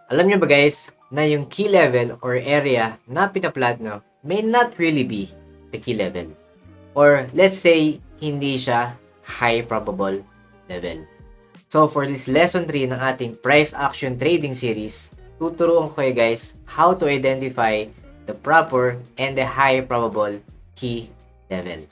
Alam niyo ba guys, na yung key level or area na pinaplat nyo may not really be the key level. Or let's say, hindi siya high probable level. So for this lesson 3 ng ating price action trading series, tuturuan ko kayo guys how to identify the proper and the high probable key level.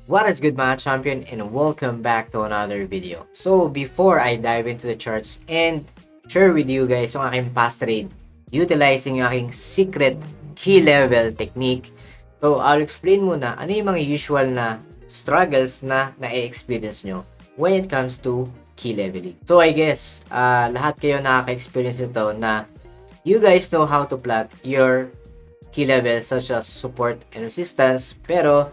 What is good mga champion, and welcome back to another video. So before I dive into the charts and share with you guys yung aking past trade utilizing yung aking secret key level technique, so I'll explain muna ano yung mga usual na struggles na na-experience nyo when it comes to key leveling. So I guess lahat kayo nakaka-experience nito na you guys know how to plot your key level such as support and resistance, pero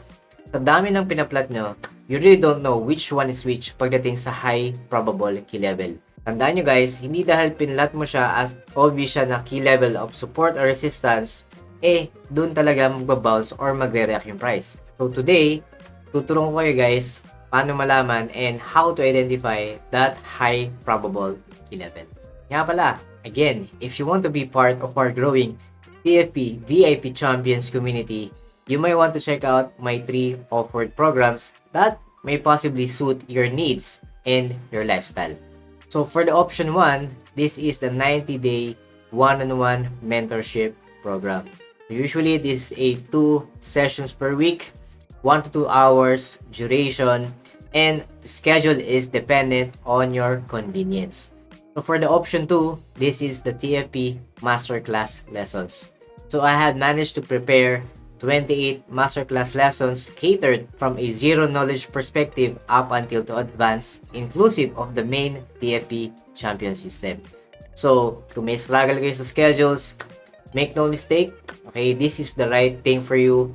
sa dami ng pinaplat nyo, you really don't know which one is which pagdating sa high probable key level. Tandaan nyo guys, hindi dahil pinlat mo siya as obvious siya na key level of support or resistance, dun talaga magbabounce or magre-react yung price. So today, tuturong ko kayo guys paano malaman and how to identify that high probable key level. Nga pala, again, if you want to be part of our growing TFP VIP Champions community, you may want to check out my 3 offered programs that may possibly suit your needs and your lifestyle. So for the option 1, this is the 90-day one-on-one mentorship program. Usually this is a 2 sessions per week, 1 to 2 hours duration, and the schedule is dependent on your convenience. So for the option 2, this is the TFP Masterclass lessons. So I have managed to prepare 28 masterclass lessons catered from a zero knowledge perspective up until to advanced, inclusive of the main TFP champion system. So, kung may struggle kayo sa schedules, make no mistake, okay, this is the right thing for you.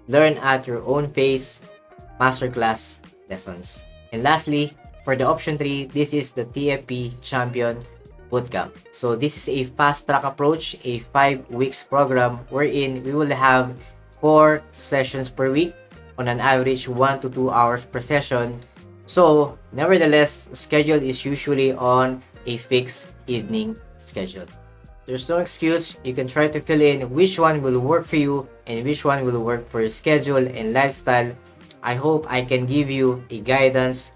Learn at your own pace, masterclass lessons. And lastly, for the option 3, this is the TFP champion bootcamp. So this is a fast track approach, a 5 weeks program wherein we will have 4 sessions per week on an average 1 to 2 hours per session. So nevertheless, schedule is usually on a fixed evening schedule. There's no excuse. You can try to fill in which one will work for you and which one will work for your schedule and lifestyle. I hope I can give you a guidance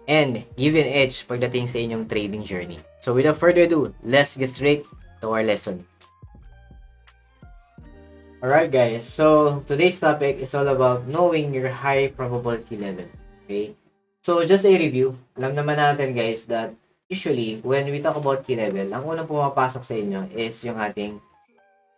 and give you an edge pagdating sa inyong trading journey. So without further ado, let's get straight to our lesson. Alright guys, so today's topic is all about knowing your high probability level. Okay? So just a review, alam naman natin guys that usually when we talk about key level, ang unang pumapasok sa inyo is yung ating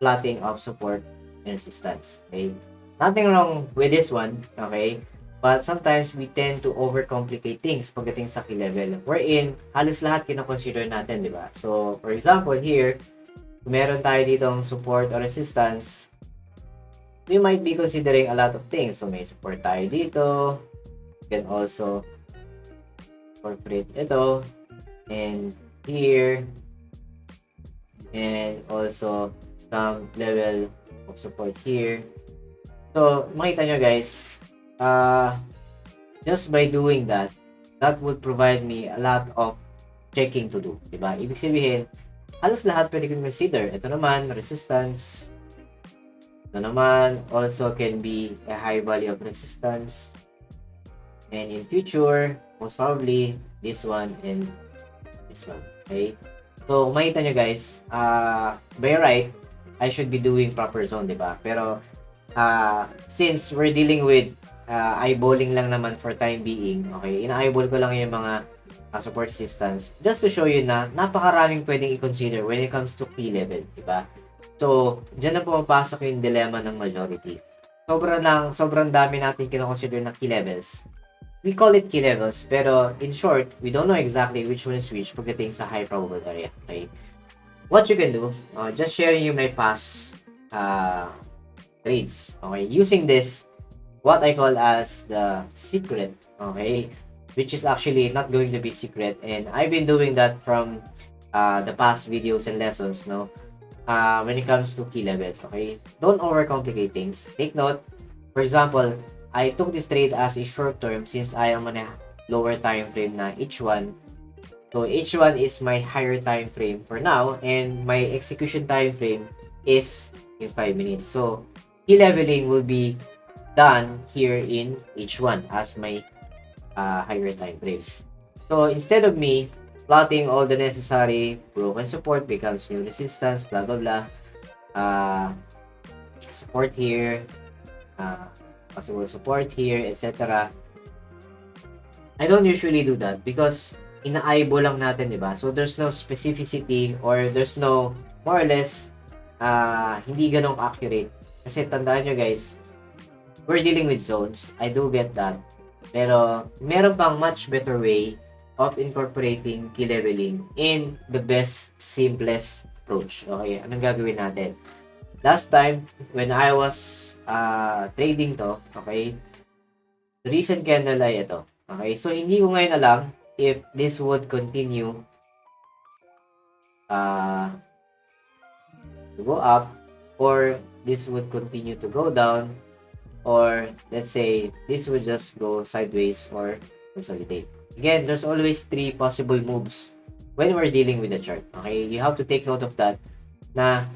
plotting of support and resistance. Okay? Nothing wrong with this one, okay? But sometimes we tend to overcomplicate things pagdating sa key level, wherein halos lahat kinoconsider natin, di ba? So, for example, here, meron tayo ditong support or resistance, we might be considering a lot of things. So, may support tayo dito. You can also incorporate ito. And here. And also, some level of support here. So, makita nyo guys, just by doing that, that would provide me a lot of checking to do, diba? Ibig sabihin, halos lahat pwede kong consider. Ito naman, resistance. Ito naman, also can be a high value of resistance. And in future, most probably, this one and this one, okay? So, makita nyo guys, by right, I should be doing proper zone, diba? Pero, since we're dealing with eyeballing lang naman for time being, okay, ina-eyeball ko lang yung mga support resistance just to show you na napakaraming pwedeng i-consider when it comes to key level, diba? So, dyan na pumapasok yung dilemma ng majority. Sobrang dami natin kinoconsider na key levels. We call it key levels, pero in short, we don't know exactly which one is which pagdating sa high probable area, okay? What you can do, just sharing you my past trades, okay, using this what I call as the secret, okay, which is actually not going to be secret, and I've been doing that from the past videos and lessons, no, when it comes to key levels, okay. Don't overcomplicate things. Take note, for example, I took this trade as a short term since I am on a lower time frame na each one So H1 is my higher time frame for now, and my execution time frame is in 5 minutes. So key leveling will be done here in H1 as my higher time frame. So instead of me plotting all the necessary broken support becomes new resistance, blah blah blah, support here, possible support here, etc. I don't usually do that because ina-eyeball lang natin, di ba? So, there's no specificity or there's no, more or less, hindi ganong accurate. Kasi tandaan nyo guys, we're dealing with zones. I do get that. Pero, meron pang much better way of incorporating key leveling in the best, simplest approach. Okay, anong gagawin natin? Last time, when I was trading to, okay, the recent candle ay ito. Okay, so hindi ko ngayon alam if this would continue to go up or this would continue to go down, or let's say this would just go sideways or consolidate. Again, there's always 3 possible moves when we're dealing with the chart. Okay, you have to take note of that na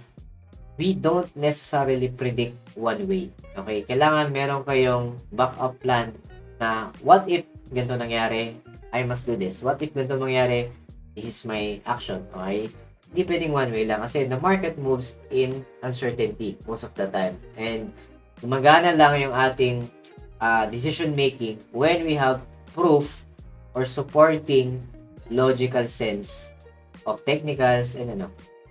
we don't necessarily predict one way. Okay, kailangan meron kayong backup plan na what if ganito nangyari, I must do this. What if ganito mangyari, this is my action. Okay? Hindi pwedeng one way lang kasi the market moves in uncertainty most of the time. And gumagana lang yung ating decision making when we have proof or supporting logical sense of technicals and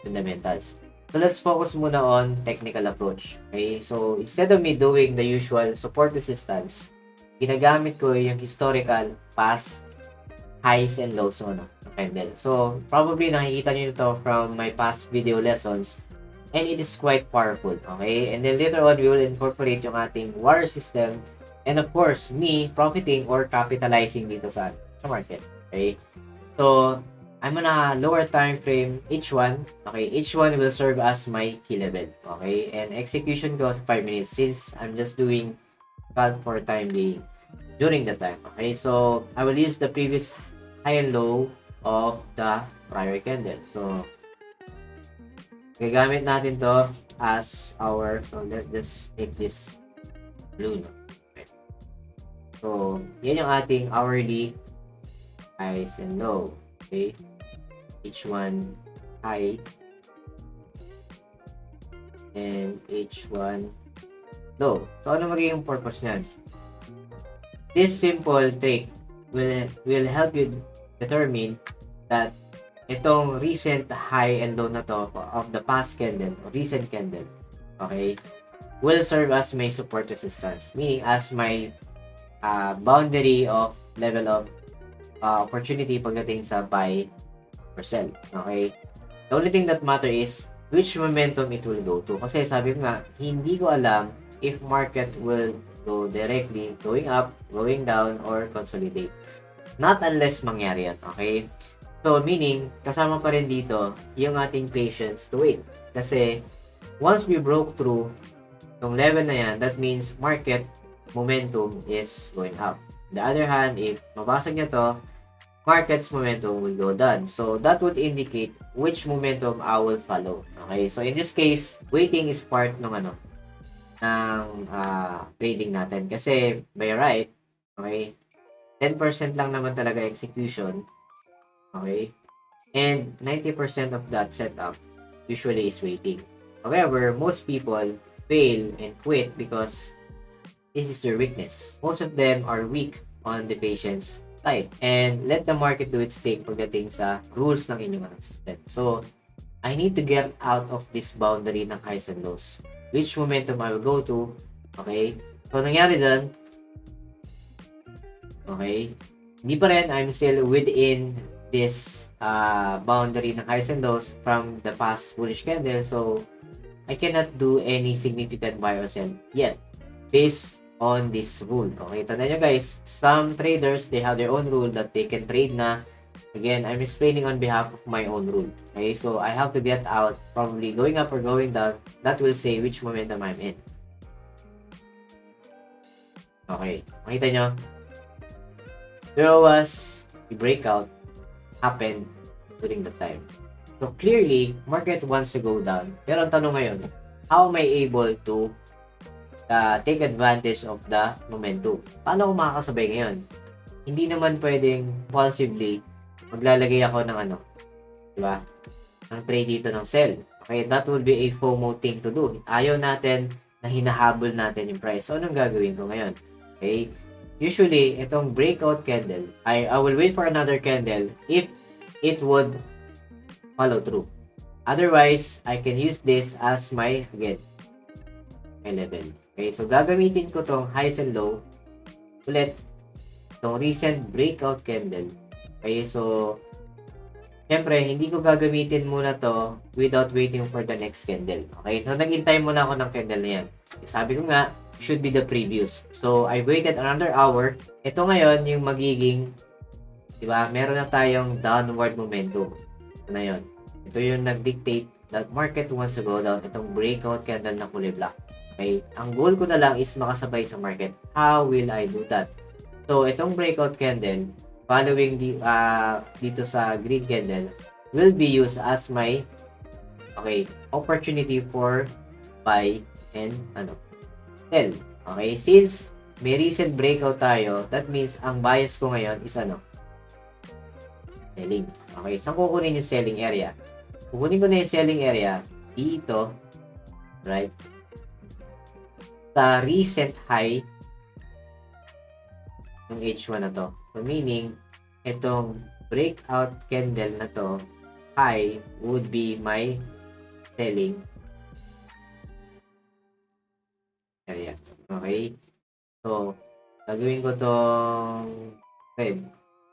fundamentals. So let's focus muna on technical approach. Okay? So instead of me doing the usual support resistance, ginagamit ko yung historical past highs and lows ng candle. So, probably nakikita nyo ito from my past video lessons and it is quite powerful. Okay? And then later on, we will incorporate yung ating water system and of course, me profiting or capitalizing dito sa market. Okay? So, I'm on a lower time frame H1. Okay? H1 will serve as my key level. Okay? And execution goes 5 minutes since I'm just doing for time being during the time. Okay, so I will use the previous high and low of the prior candle. So gagamit natin to as our, so let's just make this blue. No? Okay. So yan yung ating hourly highs and low. Okay, H1 high and H1 low. So ano magiging purpose niyan? This simple trick will help you determine that itong recent high and low na to of the past candle or recent candle, okay, will serve as my support resistance, meaning as my boundary of level of opportunity pagdating sa buy or sell. Okay, the only thing that matter is which momentum it will go to, kasi sabi ko nga, hindi ko alam if market will go directly going up, going down, or consolidate. Not unless mangyari yan, okay? So, meaning, kasama pa rin dito yung ating patience to wait. Kasi, once we broke through yung level na yan, that means market momentum is going up. On the other hand, if mabasag niya to, market's momentum will go down. So, that would indicate which momentum I will follow. Okay? So, in this case, waiting is part ng ng trading natin. Kasi, by right, okay, 10% lang naman talaga execution. Okay? And 90% of that setup usually is waiting. However, most people fail and quit because this is their weakness. Most of them are weak on the patience side. And let the market do its thing pagdating sa rules ng inyong system. So, I need to get out of this boundary ng highs and lows. Which momentum I will go to. Okay? So, nangyari dyan, okay, hindi pa rin, I'm still within this boundary ng highs and lows from the past bullish candle. So, I cannot do any significant buy or sell yet based on this rule. Okay, tandaan nyo guys, some traders, they have their own rule that they can trade na. Again, I'm explaining on behalf of my own rule. Okay, so I have to get out, probably going up or going down. That will say which momentum I'm in. Okay, makita nyo? There was a breakout happened during the time. So clearly, market wants to go down. Pero ang tanong ngayon, how am I able to take advantage of the momentum? Paano ako makakasabay ngayon? Hindi naman pwedeng impulsively maglalagay ako ng diba? Ng trade dito ng sell. Okay, that would be a FOMO thing to do. Ayaw natin na hinahabol natin yung price. So, anong gagawin ko ngayon? Okay, usually, itong breakout candle, I will wait for another candle if it would follow through. Otherwise, I can use this as my, again, my level. Okay, so gagamitin ko tong highs and low ulit itong recent breakout candle. Okay, so syempre, hindi ko gagamitin muna to without waiting for the next candle. Okay, so naghintay muna ako ng candle na yan. Sabi ko nga, should be the previous. So, I waited another hour. Ito ngayon yung magiging, diba, meron na tayong downward momentum. Ito na yun. Ito yung nag-dictate that market wants to go down. Itong breakout candle na kulay black. Okay, ang goal ko na lang is makasabay sa market. How will I do that? So, itong breakout candle, following dito sa green candle, will be used as my opportunity for buy and sell. Okay, since may recent breakout tayo, that means ang bias ko ngayon is selling. Okay, saan kukunin yung selling area? Kukunin ko na yung selling area dito, right? Sa recent high ng H1 na to. So, meaning, itong breakout candle na to, high would be my selling area. Okay? So, gagawin ko tong red.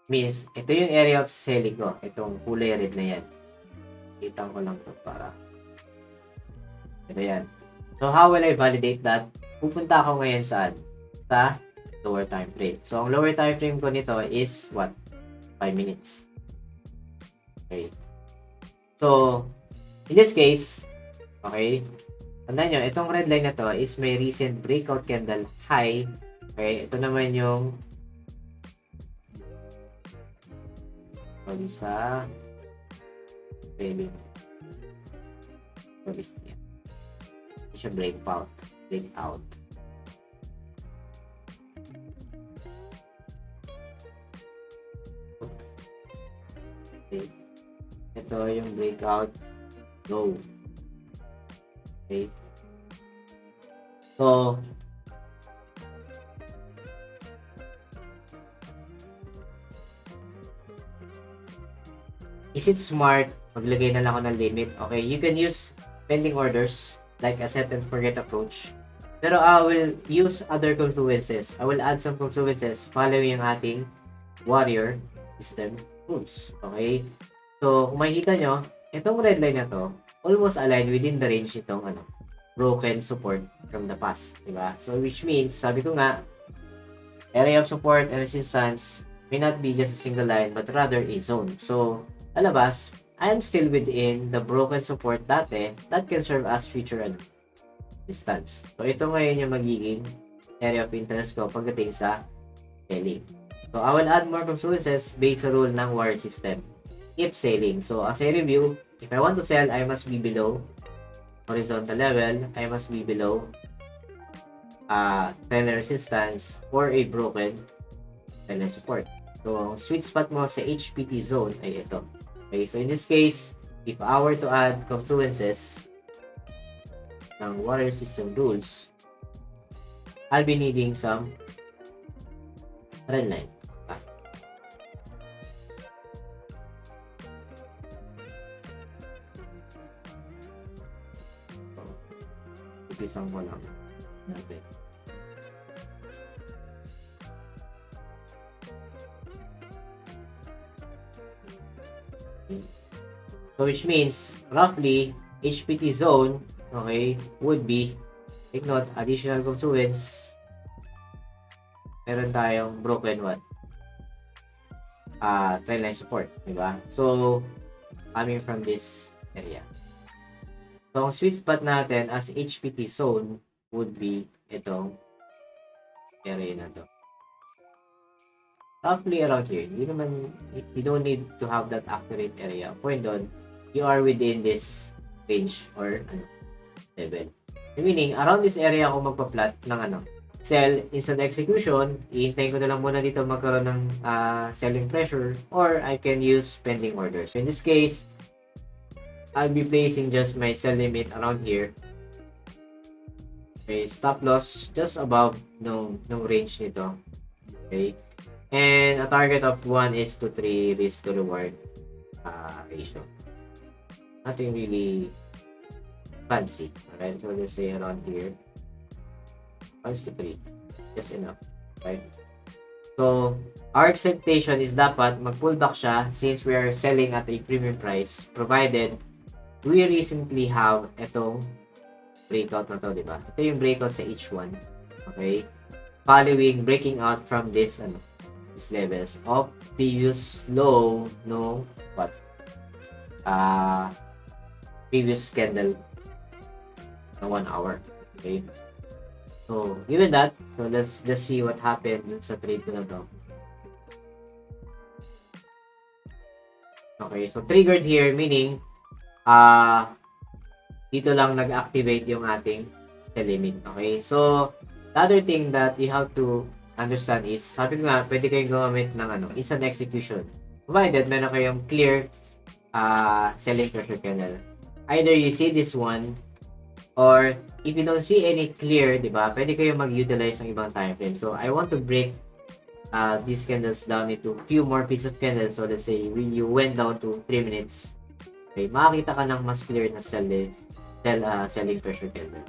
Means, ito yung area of selling ko. Itong kulay red na yan. Kitang ko lang to para. Ito yan. So, how will I validate that? Pupunta ako ngayon saan? Sa lower time frame. So, ang lower time frame ko nito is what? 5 minutes. Okay. So, in this case, okay, tandaan nyo, itong red line na to is may recent breakout candle high. Okay, ito naman yung sa trailing. Sorry. Ito siya breakout. Okay. Ito yung breakout low. Okay. So, is it smart maglagay na lang ako ng limit? Okay, you can use pending orders like a set and forget approach. Pero I will use other confluences. I will add some confluences following yung ating warrior system rules. Okay? So, kung makikita nyo, itong red line na to, almost aligned within the range itong broken support from the past. Diba? So, which means, sabi ko nga, area of support and resistance may not be just a single line, but rather a zone. So, alabas, I am still within the broken support dati that can serve as future distance. So, ito ngayon yung magiging area of interest ko pagdating sa selling. So, I will add more confluences based sa rule ng warrior system. If selling. So, as a review, if I want to sell, I must be below horizontal level. I must be below trend resistance or a broken trend support. So, sweet spot mo sa HPT zone ay ito. Okay, so in this case, if I were to add confluences ng warrior system rules, I'll be needing some trend line. Isang ko lang natin. Okay. So which means roughly HPT zone, okay, would be, take note, additional confluence. Meron tayong broken what? Trend line support, diba? So coming from this area. So, ang sweet spot natin as HPT zone would be itong area na to. roughly around here. You don't need to have that accurate area. Point doon, you are within this range or level. Meaning, around this area ako magpa-plot ng sell instant execution. Ihintayin ko na lang muna dito magkaroon ng selling pressure, or I can use pending orders. So in this case, I'll be placing just my sell limit around here. Okay, stop loss just above nung range nito. Okay. And a target of 1:3 risk to reward ratio. Nothing really fancy. Alright, so let's say around here. 1:3. Just enough. Right? So, our expectation is dapat mag-pull back siya since we are selling at a premium price, provided we recently have itong breakout na to, di ba? Ito yung breakout sa H1. Okay? Following breaking out from this levels of previous low no previous candle na 1 hour. Okay, so given that, so let's just see what happened sa trade ko na to. Okay, so triggered here, meaning dito lang nag-activate yung ating sell limit. Okay, so the other thing that you have to understand is, sabi ko nga, pwede kayong gumamit ng instant execution. Provided meron kayong clear selling pressure candle. Either you see this one, or if you don't see any clear, di ba, pwede kayong mag-utilize ng ibang time frame. So, I want to break these candles down into few more pieces of candles. So, let's say, when you went down to 3 minutes, okay, makakita ka ng mas clear na selling pressure candle.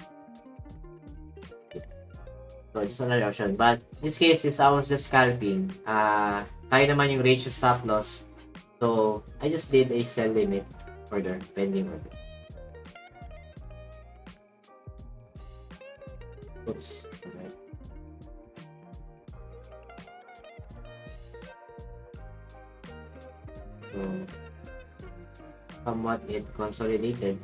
So, just another option. But, in this case, since I was just scalping, tayo naman yung ratio stop loss. So, I just did a sell limit order, pending order. Oops. Okay. So, somewhat it consolidated.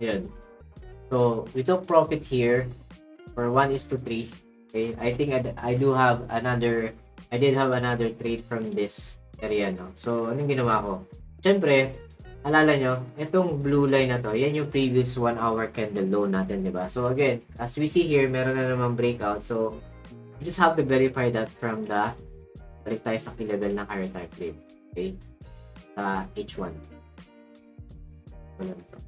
Yan. So, we took profit here for 1:3. Okay, I think I did have another trade from this area, no? So, anong ginawa ko? Siyempre, alala nyo, itong blue line na to, yan yung previous 1 hour candle low natin, di ba? So, again, as we see here, meron na namang breakout. So, you just have to verify that from the, balik tayo sa key level ng higher time frame. Okay? Sa H1. Wala na to.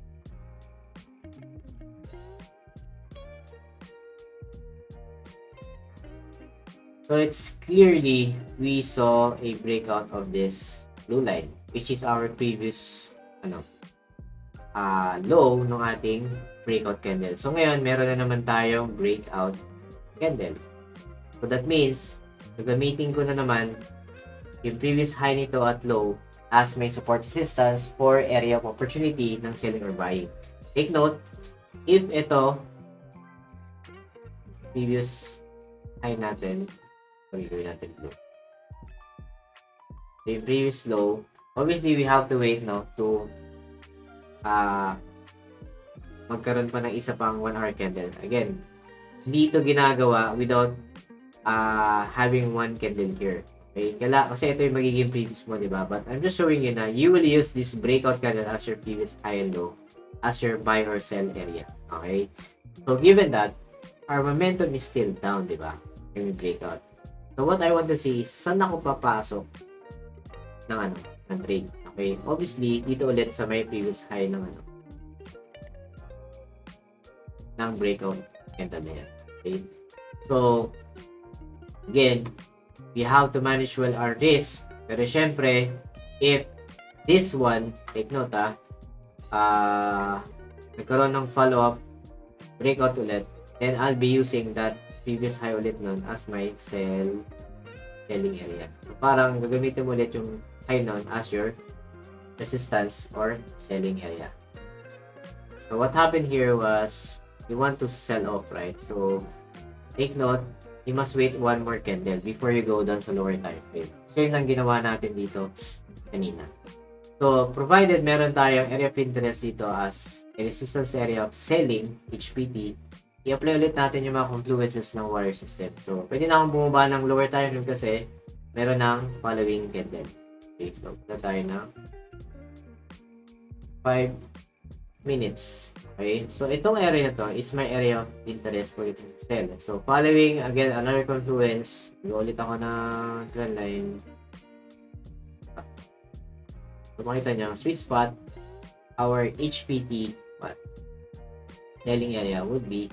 So it's clearly we saw a breakout of this blue line, which is our previous low ng ating breakout candle. So ngayon meron na naman tayong breakout candle. So that means gagamitin ko na naman yung previous high nito at low as my support resistance for area of opportunity ng selling or buying. Take note, if ito previous high natin, gawin natin low. So, yung previous low, obviously we have to wait to magkaroon pa ng isa pang 1 hour candle. Again, hindi ito ginagawa without having one candle here. Okay? Kasi ito yung magiging previous mo, diba? But I'm just showing you na you will use this breakout candle as your previous high and low as your buy or sell area. Okay? So, given that, our momentum is still down, diba? When we break out. So, what I want to see is, saan ako papasok ng trade? Okay? Obviously, dito ulit sa may previous high ng breakout candle na yan. Okay? So, again, we have to manage well our risk. Pero syempre, if this one, take note nagkaroon ng follow-up breakout ulit, then I'll be using that previous high ulit nun as my selling area. So, parang gagamitin mo ulit yung high nun as your resistance or selling area. So, what happened here was, you want to sell off, right? So, take note, you must wait one more candle before you go down sa lower time frame. Same lang ginawa natin dito kanina. So, provided meron tayong area of interest dito as a resistance area of selling, HPT, i-apply ulit natin yung mga confluences ng warrior system. So, pwede na akong bumaba ng lower time frame kasi meron ng following candle. Okay, so, punta tayo na 5 minutes. Okay, so itong area na to is my area of interest for you to sell. So, following, again, another confluence, ulit ako na trend line. So, makita nyo, sweet spot, our HPT selling area would be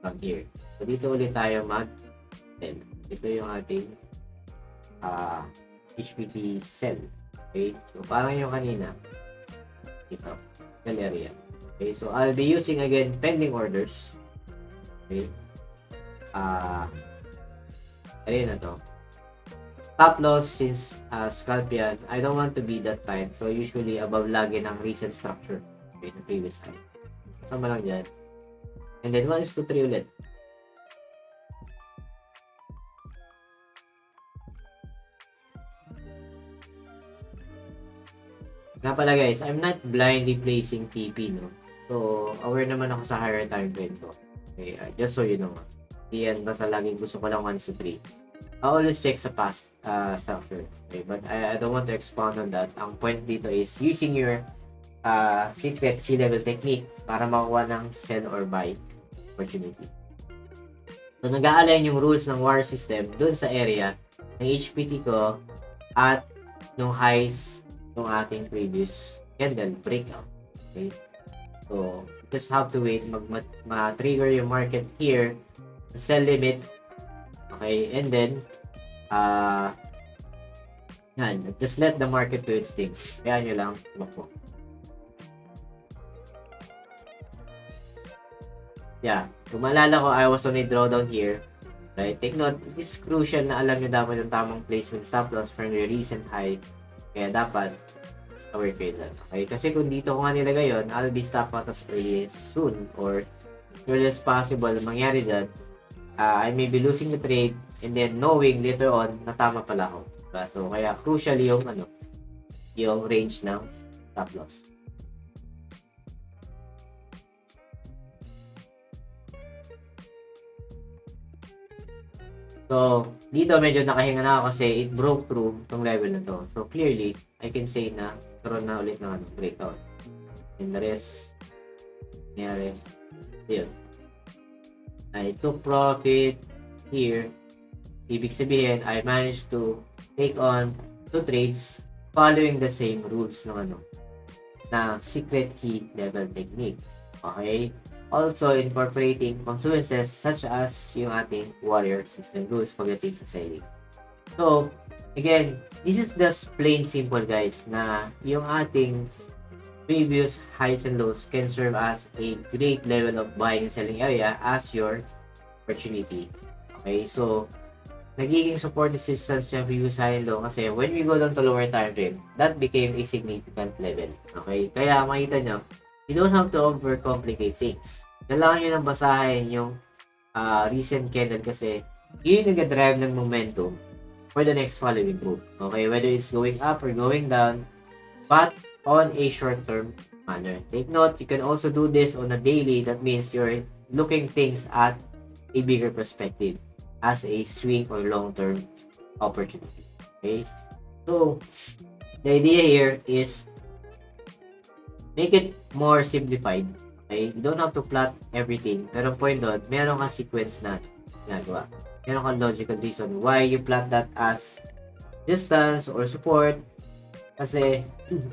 from here. So, dito ulit tayo mag-sell. Ito yung ating HPT sell. Okay, so parang yung kanina, ito, sell area. Okay, so I'll be using again pending orders. Okay. Area na to. Top loss since scalp yan, I don't want to be that tight. So usually above lagi ng recent structure. Okay, the previous high. Sama lang dyan. And then 1 is to 3 ulit. Nga pala guys, I'm not blindly placing TP, no? So, aware naman ako sa higher time frame ko. Okay, just so you know. Hindi yan basta laging gusto ko lang 1 to 3. I always check sa past structure. Okay, but I don't want to expound on that. Ang point dito is using your secret C-level technique para makuha ng sell or buy opportunity. So, nag-a-align yung rules ng warrior system dun sa area ng HPT ko at nung highs ng ating previous candle breakout. Okay? So, just have to wait ma-trigger yung market here, the sell limit. Okay, and then just let the market do its thing. Kaya nyo lang tumakbo. Yeah, kung maalala ko, I was on a drawdown here. Right, take note, it is crucial na alam nyo dapat yung tamang placement stop loss from your recent high. Kaya dapat aware kayo dyan. Okay, kasi kung dito ko nga nilagay yun, I'll be stop out as early as soon or as early as possible mangyari dyan. I may be losing the trade and then knowing later on na tama pala ako. Diba? So, kaya crucial yung yung range ng stop loss. So, dito medyo nakahinga na ako kasi it broke through itong level na to. So, clearly, I can say na karoon na ulit ng breakout. And the rest, nangyari, yun. I took profit here. Ibig sabihin, I managed to take on 2 trades following the same rules ng na secret key level technique. Okay? Also incorporating confluences such as yung ating warrior system rules pagdating sa selling. So, again, this is just plain simple guys na yung ating previous highs and lows can serve as a great level of buying and selling area as your opportunity. Okay, so nagiging support resistance yung previous high and low kasi when we go down to lower time frame, that became a significant level. Okay, kaya makita nyo, you don't have to overcomplicate things. Kailangan nyo nang basahin yung recent candle kasi yun yung nag-drive ng momentum for the next following move. Okay, whether it's going up or going down, but on a short-term manner. Take note, you can also do this on a daily. That means you're looking things at a bigger perspective as a swing or long-term opportunity. Okay, so the idea here is make it more simplified. Okay, you don't have to plot everything. Pero point doon, meron kang sequence na ginagawa. Meron kang logical reason why you plot that as distance or support. Kasi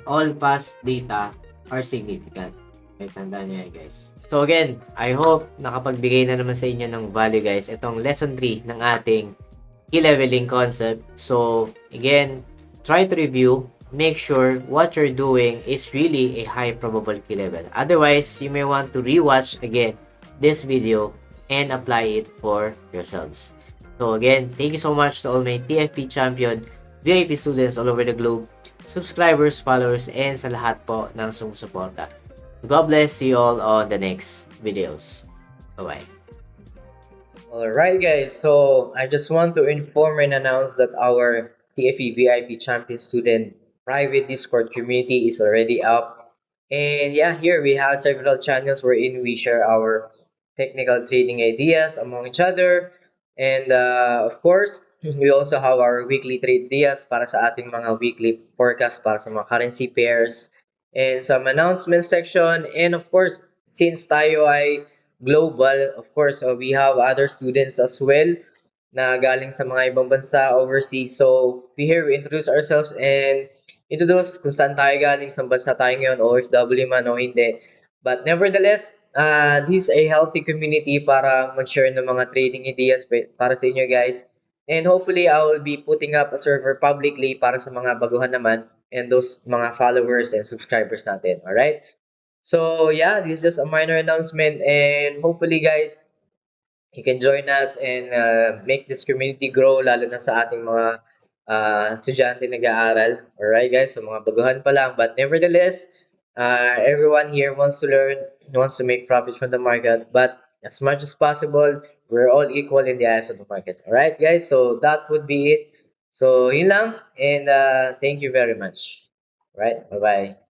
all past data are significant. Okay, tandaan nyo yan guys. So again, I hope nakapagbigay na naman sa inyo ng value guys. Itong lesson 3 ng ating key leveling concept. So again, try to review. Make sure what you're doing is really a high probable key level. Otherwise, you may want to rewatch again this video and apply it for yourselves. So again, thank you so much to all my TFP champion, VIP students all over the globe, subscribers, followers, and sa lahat po ng sumusuporta. God bless you all on the next videos. Bye-bye. Alright, guys. So I just want to inform and announce that our TFE VIP Champion Student private Discord community is already up. And yeah, here we have several channels wherein we share our technical trading ideas among each other. And of course, we also have our weekly trade ideas para sa ating mga weekly forecast para sa mga currency pairs and some announcement section. And of course, since tayo ay global, of course, we have other students as well na galing sa mga ibang bansa overseas. So, we introduce ourselves and introduce kung saan tayo galing, saan bansa tayo ngayon, OFW man o hindi. But nevertheless, this is a healthy community para mag-share ng mga trading ideas para sa inyo guys. And hopefully, I will be putting up a server publicly para sa mga baguhan naman and those mga followers and subscribers natin. Alright? So yeah, this is just a minor announcement, and hopefully, guys, you can join us and make this community grow, lalo na sa ating mga estudyante nag-aaral. Alright, guys, so mga baguhan pa lang. But nevertheless, everyone here wants to learn, wants to make profits from the market, but as much as possible, we're all equal in the eyes of the market. Alright, guys, so that would be it. So, yun lang, and thank you very much. Alright, bye-bye.